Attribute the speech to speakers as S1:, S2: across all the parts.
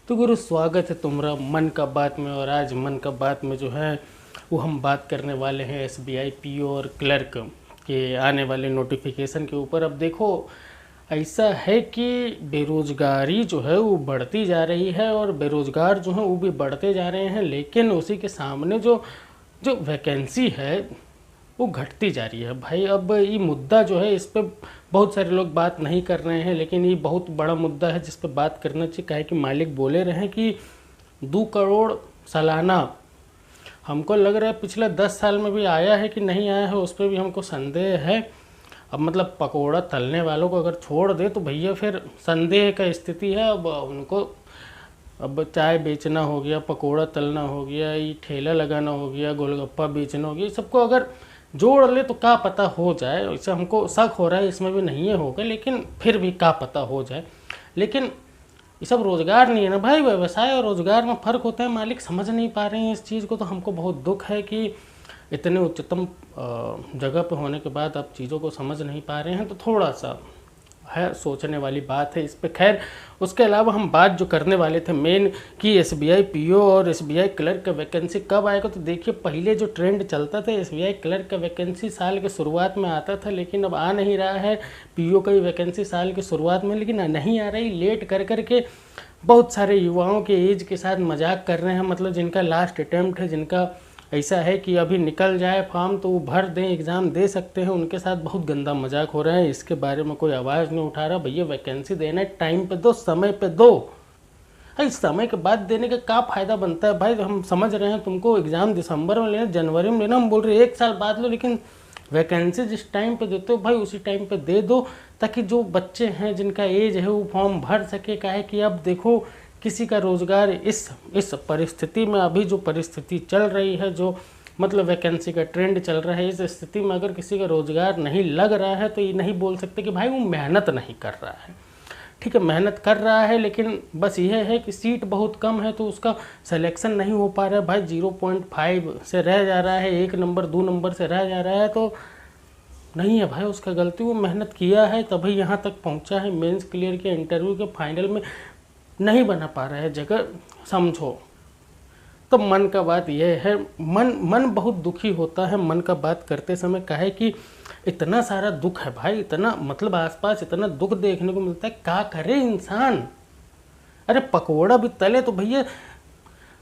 S1: तो गुरु स्वागत है तुम्हारा मन का बात में। और आज मन का बात में जो है वो हम बात करने वाले हैं एसबीआई पीओ और क्लर्क के आने वाले नोटिफिकेशन के ऊपर। अब देखो, ऐसा है कि बेरोज़गारी जो है वो बढ़ती जा रही है और बेरोज़गार जो है वो भी बढ़ते जा रहे हैं, लेकिन उसी के सामने जो जो वैकेंसी है वो घटती जा रही है। भाई अब ये मुद्दा जो है इस पर बहुत सारे लोग बात नहीं कर रहे हैं, लेकिन ये बहुत बड़ा मुद्दा है जिस पर बात करना चाहिए। काहे कि मालिक बोले रहे हैं कि 2 करोड़ सालाना। हमको लग रहा है पिछले 10 साल में भी आया है कि नहीं आया है, उस पर भी हमको संदेह है। अब मतलब पकोड़ा तलने वालों को अगर छोड़ दे तो भैया फिर संदेह का स्थिति है। अब उनको अब चाय बेचना हो गया, पकोड़ा तलना हो गया, ये ठेला लगाना हो गया, गोलगप्पा बेचना हो गया, सबको अगर जोड़ ले तो क्या पता हो जाए। वैसे हमको शक हो रहा है इसमें भी नहीं है होगा, लेकिन फिर भी क्या पता हो जाए। लेकिन ये सब रोज़गार नहीं है ना भाई। व्यवसाय और रोज़गार में फ़र्क होता है। मालिक समझ नहीं पा रहे हैं इस चीज़ को। तो हमको बहुत दुख है कि इतने उच्चतम जगह पे होने के बाद आप चीज़ों को समझ नहीं पा रहे हैं। तो थोड़ा सा है सोचने वाली बात है इस पे। खैर, उसके अलावा हम बात जो करने वाले थे मेन कि एसबीआई पीओ और एसबीआई क्लर्क का वैकेंसी कब आएगा। तो देखिए, पहले जो ट्रेंड चलता था एसबीआई क्लर्क का वैकेंसी साल के शुरुआत में आता था, लेकिन अब आ नहीं रहा है। पीओ का ही वैकेंसी साल के शुरुआत में, लेकिन नहीं आ रही। लेट कर के बहुत सारे युवाओं के एज के साथ मजाक कर रहे हैं। मतलब जिनका लास्ट अटैम्प्ट है, जिनका ऐसा है कि अभी निकल जाए फॉर्म तो वो भर दें, एग्ज़ाम दे सकते हैं, उनके साथ बहुत गंदा मजाक हो रहा है। इसके बारे में कोई आवाज़ नहीं उठा रहा। भैया वैकेंसी देना है, टाइम पे दो, समय पे दो। इस समय के बाद देने का क्या फ़ायदा बनता है भाई। हम समझ रहे हैं तुमको एग्ज़ाम दिसंबर में लेना, जनवरी में लेना, हम बोल रहे हैं 1 साल बाद लो, लेकिन वैकेंसी जिस टाइम पे देते हो भाई उसी टाइम पे दे दो, ताकि जो बच्चे हैं जिनका एज है वो फॉर्म भर सके। क्या है कि अब देखो, किसी का रोज़गार इस परिस्थिति में, अभी जो परिस्थिति चल रही है, जो मतलब वैकेंसी का ट्रेंड चल रहा है, इस स्थिति में अगर किसी का रोज़गार नहीं लग रहा है तो ये नहीं बोल सकते कि भाई वो मेहनत नहीं कर रहा है। ठीक है, मेहनत कर रहा है, लेकिन बस यह है कि सीट बहुत कम है तो उसका सिलेक्शन नहीं हो पा रहा है। भाई 0.5 से रह जा रहा है, 1 नंबर 2 नंबर से रह जा रहा है, तो नहीं है भाई उसका गलती। वो मेहनत किया है तभी यहाँ तक पहुँचा है। मेंस क्लियर के इंटरव्यू के फाइनल में नहीं बना पा रहा है जगह, समझो। तो मन का बात यह है, मन बहुत दुखी होता है मन का बात करते समय। काहे कि इतना सारा दुख है भाई, इतना मतलब आसपास इतना दुख देखने को मिलता है, क्या करे इंसान। अरे पकोड़ा भी तले तो भैया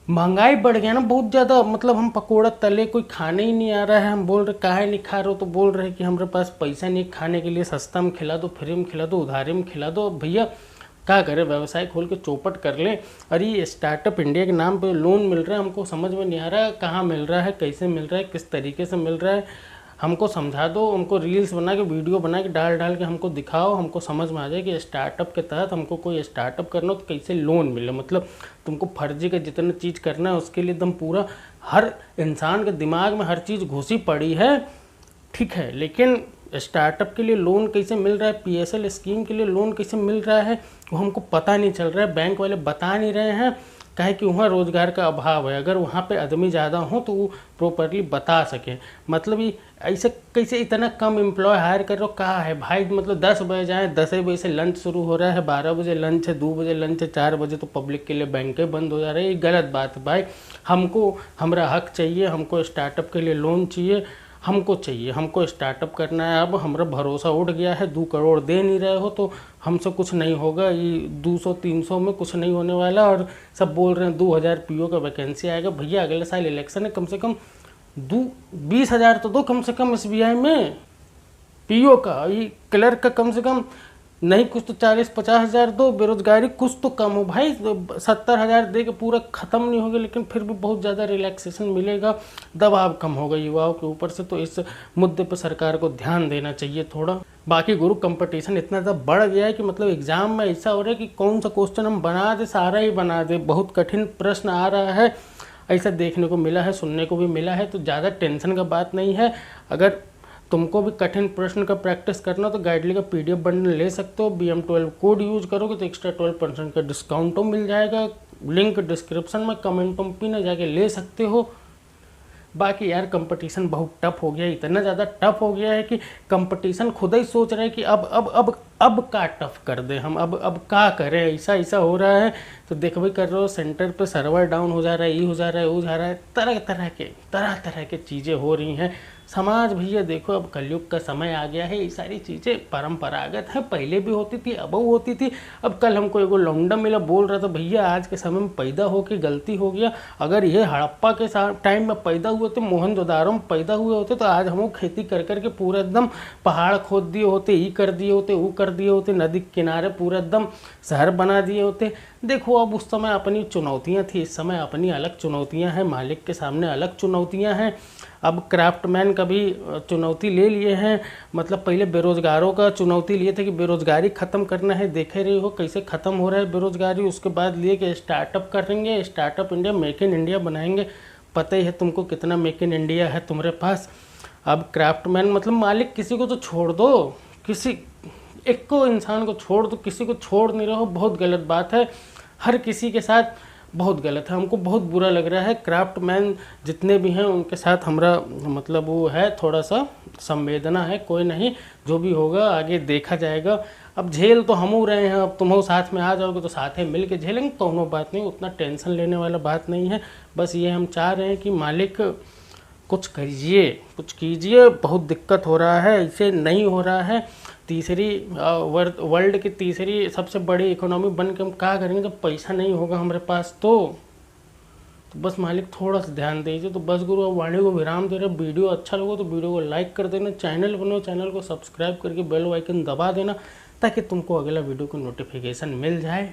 S1: महंगाई बढ़ गया ना बहुत ज़्यादा। मतलब हम पकोड़ा तले कोई खाने ही नहीं आ रहा है। हम बोल रहे काहे नहीं खा रहे हो, तो बोल रहे कि हमारे पास पैसा नहीं खाने के लिए, सस्ता में खिला दो, फ्री में खिला दो, उधारी में खिला दो। भैया क्या करें, व्यवसाय खोल के चौपट कर लें। अरे ये स्टार्टअप इंडिया के नाम पे लोन मिल रहा है, हमको समझ में नहीं आ रहा है कहाँ मिल रहा है, कैसे मिल रहा है, किस तरीके से मिल रहा है। हमको समझा दो, हमको रील्स बना के, वीडियो बना के डाल के हमको दिखाओ, हमको समझ में आ जाए कि स्टार्टअप के तहत हमको कोई स्टार्टअप करना हो तो कैसे लोन मिले। मतलब तुमको फर्जी का जितना चीज़ करना है उसके लिए एकदम पूरा हर इंसान के दिमाग में हर चीज़ घुसी पड़ी है। ठीक है, लेकिन स्टार्टअप के लिए लोन कैसे मिल रहा है, पीएसएल स्कीम के लिए लोन कैसे मिल रहा है, वो हमको पता नहीं चल रहा है। बैंक वाले बता नहीं रहे हैं, काहे कि वहाँ रोज़गार का अभाव है। अगर वहाँ पे आदमी ज़्यादा हो तो वो प्रॉपरली बता सके। मतलब ये ऐसे कैसे इतना कम एम्प्लॉय हायर कर रहे हो, कहाँ है भाई। मतलब 10 बजे जाए, 10 बजे से लंच शुरू हो रहा है, 12 बजे लंच है, 2 बजे लंच है, 4 बजे तो पब्लिक के लिए बैंकें बंद हो जा रही है। ये गलत बात है भाई। हमको हमारा हक चाहिए, हमको स्टार्टअप के लिए लोन चाहिए, हमको स्टार्टअप करना है। अब हमारा भरोसा उठ गया है। 2 करोड़ दे नहीं रहे हो तो हमसे कुछ नहीं होगा। ये 200-300 में कुछ नहीं होने वाला। और सब बोल रहे हैं 2000 पीओ का वैकेंसी आएगा। भैया अगले साल इलेक्शन है, कम से कम 20,000 तो दो कम से कम एसबीआई में पीओ का। ये क्लर्क का कम से कम नहीं कुछ तो 40-50 हज़ार दो। बेरोजगारी कुछ तो कम हो भाई। 70,000 दे के पूरा ख़त्म नहीं होगा, लेकिन फिर भी बहुत ज़्यादा रिलैक्सेशन मिलेगा, दबाव कम होगा युवाओं के ऊपर से। तो इस मुद्दे पर सरकार को ध्यान देना चाहिए थोड़ा। बाकी गुरु कंपटीशन इतना ज़्यादा बढ़ गया है कि मतलब एग्ज़ाम में ऐसा हो रहा है कि कौन सा क्वेश्चन हम बना दे, सारा ही बना दे। बहुत कठिन प्रश्न आ रहा है, ऐसा देखने को मिला है, सुनने को भी मिला है। तो ज़्यादा टेंशन का बात नहीं है। अगर तुमको भी कठिन प्रश्न का प्रैक्टिस करना तो गाइडली का पीडीएफ बंडल ले सकते हो। BM12 कोड यूज करोगे तो एक्स्ट्रा 12% का डिस्काउंटो मिल जाएगा। लिंक डिस्क्रिप्शन में, कमेंटों में पिन जाके ले सकते हो। बाकी यार कंपटीशन बहुत टफ हो गया है, इतना ज़्यादा टफ हो गया है कि कंपटीशन खुद ही सोच रहा है कि अब अब का टफ कर दे हम, अब का करें, ऐसा ऐसा हो रहा है। तो देखो भाई कर रहे हो सेंटर पे सर्वर डाउन हो जा रहा है, ये हो जा रहा है, वो जा रहा है, तरह तरह के चीज़ें हो रही हैं। समाज भैया देखो अब कलयुग का समय आ गया है, ये सारी चीज़ें परंपरागत हैं, पहले भी होती थी, अब होती थी। अब कल हमको एगो लौंडा मिला बोल रहा था भैया आज के समय में पैदा हो के गलती हो गया, अगर ये हड़प्पा के टाइम में पैदा हुए थे, मोहनजोदारो में पैदा हुए होते तो आज हम खेती कर करके पूरा एकदम पहाड़ खोद दिए होते, ये कर दिए होते, वो कर दिए होते, नदी के किनारे पूरा एकदम शहर बना दिए होते। देखो अब उस समय अपनी चुनौतियां थी, इस समय अपनी अलग चुनौतियां हैं, मालिक के सामने अलग चुनौतियां हैं। अब क्राफ्टमैन का भी चुनौती ले लिए हैं, मतलब पहले बेरोजगारों का चुनौती लिए थे कि बेरोजगारी ख़त्म करना है, देखे रहे हो कैसे ख़त्म हो रहा है बेरोजगारी। उसके बाद लिए कि स्टार्टअप करेंगे, startup India, make in India बनाएंगे। पता ही है तुमको कितना मेक इन इंडिया है तुम्हारे पास। अब क्राफ्टमैन मतलब मालिक किसी को तो छोड़ दो, किसी एक को इंसान को छोड़ दो, किसी को छोड़ नहीं रहो, बहुत गलत बात है। हर किसी के साथ बहुत गलत है, हमको बहुत बुरा लग रहा है। क्राफ्टमैन जितने भी हैं उनके साथ हमारा मतलब वो है, थोड़ा सा संवेदना है। कोई नहीं, जो भी होगा आगे देखा जाएगा। अब झेल तो हम रहे हैं, अब तुम साथ में आ जाओगे तो साथ में मिल के झेलेंगे, कोनो बात नहीं, उतना टेंशन लेने वाला बात नहीं है। बस ये हम चाह रहे हैं कि मालिक कुछ करिए, कुछ कीजिए, बहुत दिक्कत हो रहा है, ऐसे नहीं हो रहा है। तीसरी वर्ल्ड की तीसरी सबसे बड़ी इकोनॉमी बन के हम क्या करेंगे जब पैसा नहीं होगा हमारे पास। तो बस मालिक थोड़ा सा ध्यान दीजिए। तो बस गुरु अब वाणी को विराम दे रहे। वीडियो अच्छा लगे तो वीडियो को लाइक कर देना, चैनल बनो चैनल को सब्सक्राइब करके बेल आइकन दबा देना ताकि तुमको अगला वीडियो को नोटिफिकेशन मिल जाए।